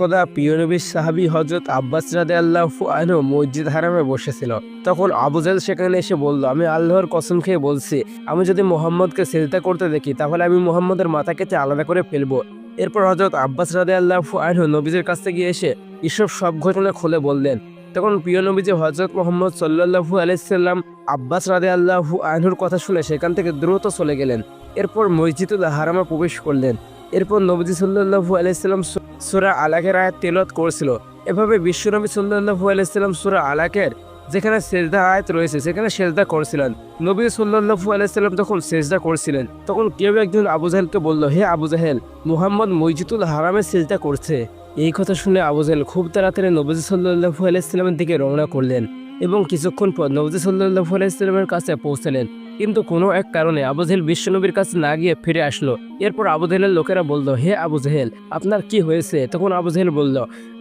একদা প্রিয় নবীর সাহাবী হযরত আব্বাস রাদিয়াল্লাহু আনহু মসজিদ হারামে বসেছিল। তখন আবু জাহেল সেখানে এসে বলল, আমি আল্লাহর কসম খেয়ে বলছি, আমি যদি মুহাম্মদকে সিজদা করতে দেখি তাহলে আমি মুহাম্মদের মাথা কেটে আলাদা করে ফেলবো। এরপর হযরত আব্বাস রাদিয়াল্লাহু আনহু নবীজির কাছ থেকে এসে এসব সব ঘটনা খুলে বললেন। তখন প্রিয় নবীজি হযরত মুহাম্মদ সাল্লাল্লাহু আলাইহি সাল্লাম আব্বাস রাদিয়াল্লাহু আনহুর কথা শুনে সেখান থেকে দ্রুত চলে গেলেন। এরপর মসজিদুল হারামে প্রবেশ করলেন। এরপর নবীজি সাল্লাল্লাহু আলাইহি সাল্লাম সূরা আলাকের আয়াত তেলাওয়াত করছিল। এভাবে বিশ্বনবী সাল্লাল্লাহু আলাইহি সাল্লাম সূরা আলাকের যেখানে সেজদা আয়াত রয়েছে সেখানে সেজদা করছিলেন। নবী সাল্লাল্লাহু আলাইহি সাল্লাম যখন সেজদা করছিলেন তখন কেউ একজন আবু জাহেলকে বলল, হে আবু জাহেল, মুহাম্মদ মসজিদুল হারামে সেজদা করছে। এই কথা শুনে আবু জাহেল খুব তাড়াতাড়ি নবী সাল্লাল্লাহু আলাইহি সাল্লামের দিকে রওনা করলেন এবং কিছুক্ষণ পর নবী সাল্লাল্লাহু আলাইহি সাল্লামের কাছে পৌঁছলেন। কিন্তু কোনো এক কারণে আবু জাহেল বিশ্বনবীর কাছে না গিয়ে ফিরে আসলো। এরপর আবু জাহেলের লোকেরা বলল, হে আবু জাহেল, আপনার কি হয়েছে? তখন আবু জাহেল বলল,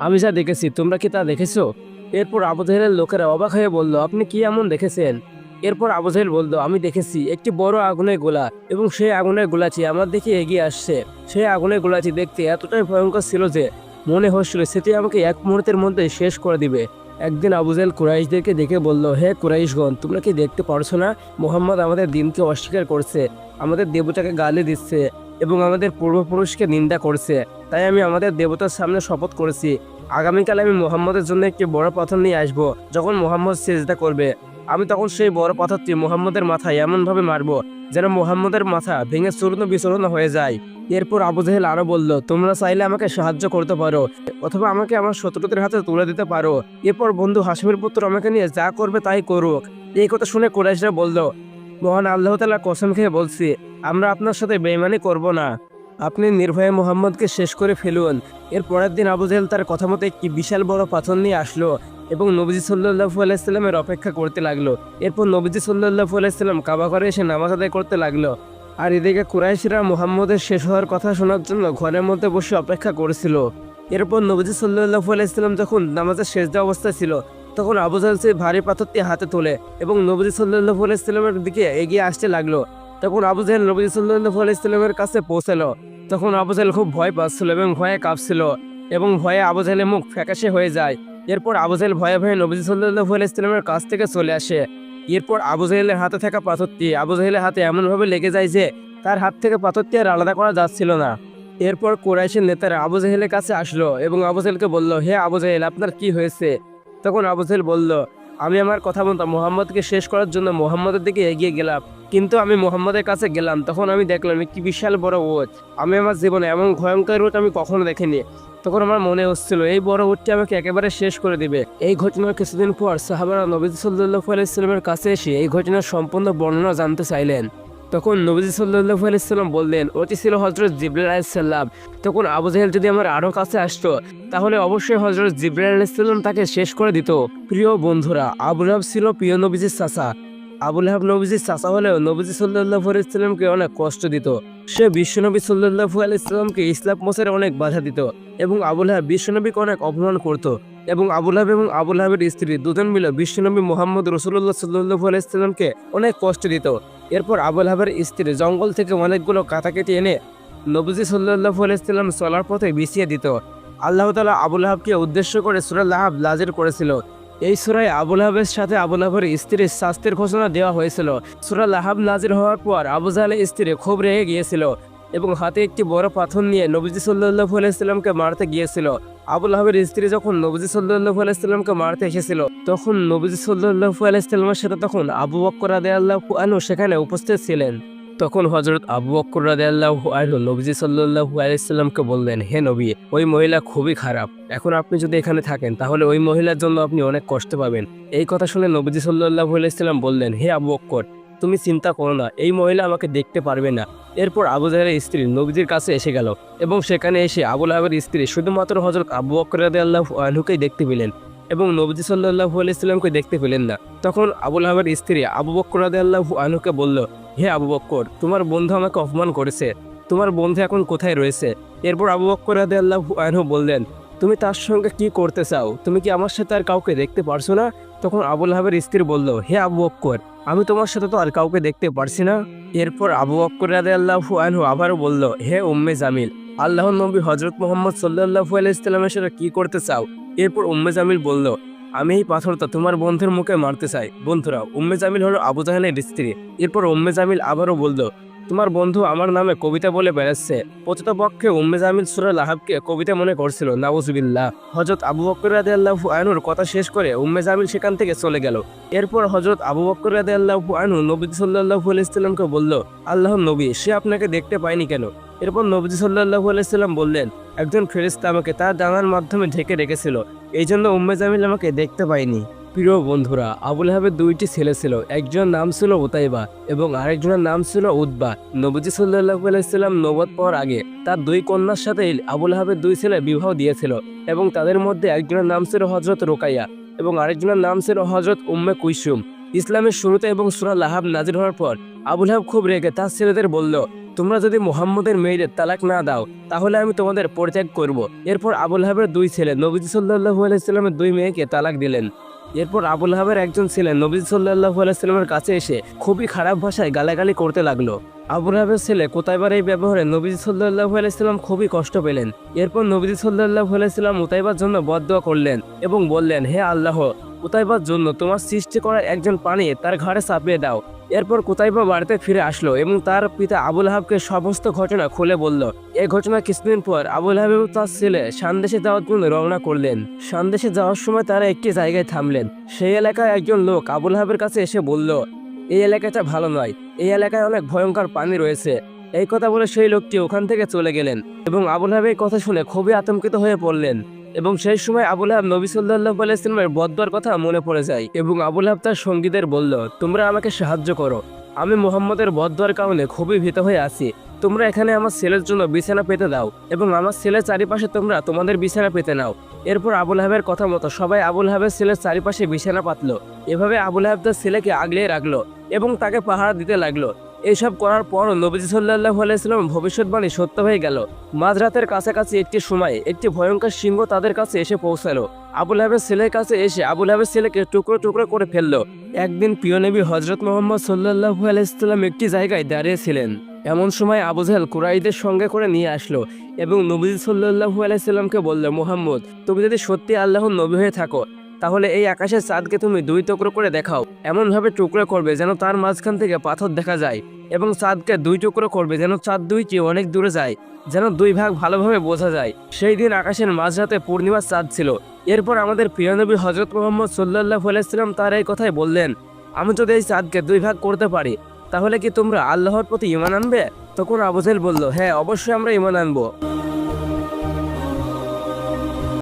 আমি যা দেখেছি তোমরা কি তা দেখেছো? এরপর আবু জাহেলের লোকেরা অবাক হয়ে বলল, আপনি কি এমন দেখেছেন? এরপর আবু জাহেল বলল, আমি দেখেছি একটি বড় আগুনের গোলা এবং সেই আগুনের গোলাটি আমার দিকে এগিয়ে আসছে। সেই আগুনের গোলাটি দেখতে এতটাই ভয়ঙ্কর ছিল যে মনে হচ্ছিল সেটি আমাকে এক মুহূর্তের মধ্যে শেষ করে দিবে। একদিন আবু জাহেল কুরাইশদেরকে দেখে বলল, হে কুরাইশগণ, তোমরা কি দেখতে পারছো না মুহাম্মদ আমাদের দিনকে অস্বীকার করছে, আমাদের দেবতাকে গালি দিচ্ছে এবং আমাদের পূর্বপুরুষকে নিন্দা করছে। তাই আমি আমাদের দেবতার সামনে শপথ করেছি, আগামীকাল আমি মুহাম্মদের জন্য একটি বড় পাথর নিয়ে আসবো। যখন মুহাম্মদ সিজদা করবে আমি তখন সেই বড় পাথরটি মুহাম্মদের মাথায় এমনভাবে মারবো যেন মুহাম্মদের মাথা ভেঙে চূর্ণ বিচূর্ণ হয়ে যায়। এরপর আবু জাহেল আরো বলল, তোমরা চাইলে আমাকে সাহায্য করতে পারো অথবা আমাকে আমার শত্রুদের হাতে তুলে দিতে পারো। এরপর বন্ধু হাশিমের পুত্র আমাকে নিয়ে যা করবে তাই করুক। এই কথা শুনে কুরাইশরা বলল, মহান আল্লাহ তাআলার কসম খেয়ে বলছি, আমরা আপনার সাথে বেঈমানি করব না। আপনি নির্ভয়ে মুহাম্মদকে শেষ করে ফেলুন। এর পরের দিন আবু জাহেল তার কথা মতো একটি বিশাল বড় পাথর নিয়ে আসলো এবং নবীজি সাল্লাল্লাহু আলাইহি সাল্লামের অপেক্ষা করতে লাগলো। এরপর নবীজি সাল্লাল্লাহু আলাইহি সাল্লাম কাবা ঘরে এসে নামাজ আদায় করতে লাগলো। আর এদিকে কুরাইশরা মুহাম্মদের শেষ হওয়ার কথা শোনার জন্য ঘরের মধ্যে বসে অপেক্ষা করেছিল। এরপর নবীজি সাল্লাল্লাহু আলাইহি সাল্লাম যখন নামাজের সেজদা অবস্থায় ছিল তখন আবু জাহেল সেই ভারী পাথরটি হাতে তোলে এবং নবীজি সাল্লাল্লাহু আলাইহি সাল্লামের দিকে এগিয়ে আসতে লাগলো। তখন আবু জাহেল নবীজি সাল্লাল্লাহু আলাইহি সাল্লামের কাছে পৌঁছালো। তখন আবু জাহেল খুব ভয় পাচ্ছিল এবং ভয়ে কাঁপছিল এবং ভয়ে আবু জাহেলের মুখ ফ্যাকাশে হয়ে যায়। এরপর আবু জাহেল ভয়ে ভয়ে নবীজি সাল্লাল্লাহু আলাইহি সাল্লামের কাছ থেকে চলে আসে। এরপর আবু জাহেলের হাতে থাকা পাথরটি আবু জাহেলের হাতে এমনভাবে লেগে যায় যে তার হাত থেকে পাথরটি আর আলাদা করা যাচ্ছিল না। এরপর কুরাইশের নেতারা আবু জাহেলের কাছে আসলো এবং আবু জাহেলকে বলল, হে আবু জাহেল, আপনার কি হয়েছে? তখন আবু জাহেল বলল, আমি আমার কথা মতো মুহাম্মদকে শেষ করার জন্য মুহাম্মদের দিকে এগিয়ে গেলাম, কিন্তু আমি মুহাম্মদের কাছে গেলাম তখন আমি দেখলাম একটি বিশাল বড় উট। আমি আমার জীবনে এমন ভয়ঙ্কর উট আমি কখনো দেখিনি। তখন আমার মনে হচ্ছিল এই বড় উটটি আমাকে একেবারে শেষ করে দিবে। এই ঘটনার কিছুদিন পর সাহাবারা নবীজি সাল্লাল্লাহু আলাইহি সাল্লামের কাছে এসে এই ঘটনার সম্পূর্ণ বর্ণনা জানতে চাইলেন। তখন নবীজি সাল্লাল্লাহু আলাইহি সাল্লাম বললেন, ওটি ছিল হযরত জিবরাইল আলাইহিস সালাম। তখন আবু জাহেল যদি আমার আরো কাছে আসতো তাহলে অবশ্যই হযরত জিবরাইল আলাইহিস সালাম তাকে শেষ করে দিত। প্রিয় বন্ধুরা, আবু লাহাব ছিল প্রিয় নবীজির চাচা। আবু লাহাব নবীজির চাচা হলেও নবীজি সাল্লাল্লাহু আলাইহি সাল্লামকে অনেক কষ্ট দিত। সে বিশ্বনবী সাল্লাল্লাহু আলাইহি সাল্লামকে ইসলাম প্রচারে অনেক বাধা দিত এবং আবু লাহাব বিশ্বনবীকে অনেক অপমান করত এবং আবু লাহাব এবং আবু লাহাবের স্ত্রী দুজন মিলে বিশ্বনবী মুহাম্মদ রাসূলুল্লাহ সাল্লাল্লাহু আলাইহি সাল্লামকে অনেক কষ্ট দিত। এরপর আবু লাহাবের স্ত্রী জঙ্গল থেকে অনেকগুলো কাঁটা কেটে এনে নবীজি সাল্লাল্লাহু আলাইহি সাল্লাম চলার পথে বিছিয়ে দিত। আল্লাহ তাআলা আবু লাহাবকে উদ্দেশ্য করে সূরা লাহাব নাযিল করেছিল। এই সূরায় আবু লাহাবের সাথে আবু লাহাবের স্ত্রীর শাস্তির ঘোষণা দেওয়া হয়েছিল। সূরা লাহাব নাযিল হওয়ার পর আবু জাহেলের স্ত্রী খুব রেগে গিয়েছিল এবং হাতে একটি বড় পাথর নিয়ে নবীজি সাল্লাল্লাহু আলাইহি সাল্লামকে মারতে গিয়েছিল। আবু লাহাবের স্ত্রী যখন নবীজি সাল্লাল্লাহু আলাইহি সাল্লামকে মারতে এসেছিল তখন নবীজি সাল্লাল্লাহু আলাইহি সাল্লামের সাথে তখন আবু বকর রাদিয়াল্লাহু আনহু সেখানে উপস্থিত ছিলেন। তখন হযরত আবু বকর রাদিয়াল্লাহু আনহু নবীজি সাল্লাল্লাহু আলাইহি সাল্লামকে বললেন, হে নবী, ওই মহিলা খুবই খারাপ। এখন আপনি যদি এখানে থাকেন তাহলে ওই মহিলার জন্য আপনি অনেক কষ্ট পাবেন। এই কথা শুনে নবীজি সাল্লাল্লাহু আলাইহি সাল্লাম বললেন, হে আবু বকর, তুমি চিন্তা করো না, এই মহিলা আমাকে দেখতে পারবে না। এরপর আবু জাহেলের স্ত্রী নবীজির কাছে এসে গেল এবং সেখানে এসে আবু লাহাবের স্ত্রী শুধুমাত্র হযরত আবু বকর রাদিয়াল্লাহু আনহুকেই দেখতে পেলেন এবং নবীজি সাল্লাল্লাহু আলাইহি সাল্লামকে দেখতে পেলেন না। তখন আবু লাহাবের স্ত্রী আবু বকর রাদিয়াল্লাহু আনহুকে বলল, হে আবু বকর, তোমার বন্ধু আমাকে অপমান করেছে, তোমার বন্ধু এখন কোথায় রয়েছে? এরপর আবু বকর রাদিয়াল্লাহু আনহু বললেন, তুমি তার সঙ্গে কি করতে চাও? তুমি কি আমার সাথে আর কাউকে দেখতে পারছো না? তখন আবু লাহাবের স্ত্রী বলল, হে আবু বকর, আমি তোমার সাথে তো আর কাউকে দেখতে পারছি না। এরপর আবু বকর রাদিয়াল্লাহু আনহু আবারও বলল, হে উম্মে জামিল, আল্লাহর নবী হযরত মুহাম্মদ সাল্লাল্লাহু আলাইহি ওয়াসাল্লামের সাথে কি করতে চাও? এরপর উম্মে জামিল বলল, আমি এই পাথরটা তোমার বন্ধুর মুখে মারতে চাই। বন্ধুরা, উম্মে জামিল হলো আবু জাহেলের স্ত্রী। এরপর উম্মে জামিল আবারও বলল, তোমার বন্ধু আমার নামে কবিতা বলে বেড়াচ্ছে। প্রকৃতপক্ষে উম্মে জামিল সূরা লাহাবকে কবিতা মনে করছিল। নাউজুবিল্লাহ। হযরত আবু বকর রাদিয়াল্লাহু আনহুর কথা শেষ করে উম্মে জামিল সেখান থেকে চলে গেল। এরপর হযরত আবু বকর রাদিয়াল্লাহু আনহু নবী সাল্লাল্লাহু আলাইহি ওয়াসাল্লামকে বলল, আল্লাহর নবী, সে আপনাকে দেখতে পায়নি কেন? এরপর নবী সাল্লাল্লাহু আলাইহি ওয়াসাল্লাম বললেন, একজন ফেরেশতা আমাকে তার ডানার মাধ্যমে ঢেকে রেখেছিল, এই জন্য উম্মে জামিল আমাকে দেখতে পায়নি। প্রিয় বন্ধুরা, আবু লাহাবের দুইটি ছেলে ছিল। একজন নাম ছিল উতাইবা এবং আরেকজনের নাম ছিল উতবা। নবীজি সাল্লাল্লাহু আলাইহি ওয়াসাল্লাম নবুয়ত পাওয়ার আগে তার দুই কন্যার সাথে আবু লাহাবের দুই ছেলে বিবাহ দিয়েছিল এবং তাদের মধ্যে একজনের নাম ছিল হযরত রুকাইয়া এবং আরেকজনের নাম ছিল হযরত উম্মে কুলসুম। ইসলামের শুরুতে এবং সূরা লাহাব নাযিল হওয়ার পর আবু লাহাব খুব রেগে তার ছেলেদের বলল, তোমরা যদি মুহাম্মদের মেয়েদের তালাক না দাও তাহলে আমি তোমাদের পরিত্যাগ করব। এরপর আবু লাহাবের দুই ছেলে নবীজি সাল্লাল্লাহু আলাইহি ওয়াসাল্লামের দুই মেয়েকে তালাক দিলেন। এরপর আবু লাহাবের একজন ছেলে নবী সাল্লাল্লাহু আলাইহি ওয়াসাল্লামের কাছে এসে খুবই খারাপ ভাষায় গালাগালি করতে লাগলো। আবু লাহাবের ছেলে কুতাইবার এই ব্যবহারে নবী সাল্লাল্লাহু আলাইহি ওয়াসাল্লাম খুবই কষ্ট পেলেন। এরপর নবী সাল্লাল্লাহু আলাইহি ওয়াসাল্লাম উতাইবার জন্য বদদোয়া করলেন এবং বললেন, হে আল্লাহ, কুতাইবার জন্য তোমার সৃষ্টি করা একজন পানি তার ঘাড়ে চাপিয়ে দাও। এরপর কুতাইবা বাড়িতে ফিরে আসলো এবং তার পিতা আবু লাহাবকে সমস্ত ঘটনা খুলে বলল। এই ঘটনা কিছুদিন পর আবু লাহাব এবং তার ছেলে শানদেশে যাওয়ার জন্য রওনা করলেন। শানদেশে যাওয়ার সময় তারা একটি জায়গায় থামলেন। সেই এলাকায় একজন লোক আবু লাহাবের কাছে এসে বলল, এই এলাকাটা ভালো নয়, এই এলাকায় অনেক ভয়ঙ্কর পানি রয়েছে। এই কথা বলে সেই লোকটি ওখান থেকে চলে গেলেন এবং আবু লাহাবের কথা শুনে খুবই আতঙ্কিত হয়ে পড়লেন। এবং সেই সময় আবু লাহাব নবী সাল্লাল্লাহু আলাইহি ওয়াসাল্লামের বদদোয়ার কথা মনে পড়ে যায় এবং আবু লাহাব তার সঙ্গীদের বলল, তোমরা আমাকে সাহায্য করো, আমি মুহাম্মদের বদদোয়ার কারণে খুবই ভীত হয়ে আছি। তোমরা এখানে আমার ছেলের জন্য বিছানা পেতে দাও এবং আমার ছেলের চারিপাশে তোমরা তোমাদের বিছানা পেতে নাও। এরপর আবু লাহাবের কথা মতো সবাই আবু লাহাবের ছেলের চারিপাশে বিছানা পাতলো। এভাবে আবু লাহাব তার ছেলেকে আগলে রাখলো এবং তাকে পাহারা দিতে লাগলো। এইসব করার পর নবী সাল্লাল্লাহু আলাইহি ওয়াসাল্লাম ভবিষ্যৎবাণী সত্য হয়ে গেল। মাঝরাতের কাছাকাছি একটি সময় একটি ভয়ঙ্কর সিংহ তাদের কাছে এসে পৌঁছালো। আবু লাহাবের ছেলের কাছে এসে আবু লাহাবের ছেলেকে টুকরো টুকরো করে ফেললো। একদিন প্রিয় নবী হযরত মুহাম্মদ সাল্লাল্লাহু আলাইহি ওয়াসাল্লাম একটি জায়গায় দাঁড়িয়েছিলেন। এমন সময় আবু জাহেল কুরাইশদের সঙ্গে করে নিয়ে আসলো এবং নবী সাল্লাল্লাহু আলাইহি ওয়াসাল্লামকে বলল, মুহাম্মদ, তুমি যদি সত্যি আল্লাহর নবী হয়ে থাকো তাহলে এই আকাশের চাঁদকে তুমি দুই টুকরো করে দেখাও। এমনভাবে টুকরো করবে যেন তার মাঝখান থেকে পাথর দেখা যায় এবং চাঁদকে দুই টুকরো করবে যেন চাঁদ দুইটি অনেক দূরে যায়, যেন দুই ভাগ ভালোভাবে বোঝা যায়। সেই দিন আকাশের মাঝরাতে পূর্ণিমার চাঁদ ছিল। এরপর আমাদের প্রিয় নবী হযরত মুহাম্মদ সাল্লাল্লাহু আলাইহি ওয়াসাল্লাম তার এই কথাই বললেন, আমি যদি এই চাঁদকে দুই ভাগ করতে পারি তাহলে কি তোমরা আল্লাহর প্রতি ঈমান আনবে? তখন আবু জাহেল বলল, হ্যাঁ, অবশ্যই আমরা ঈমান আনবো।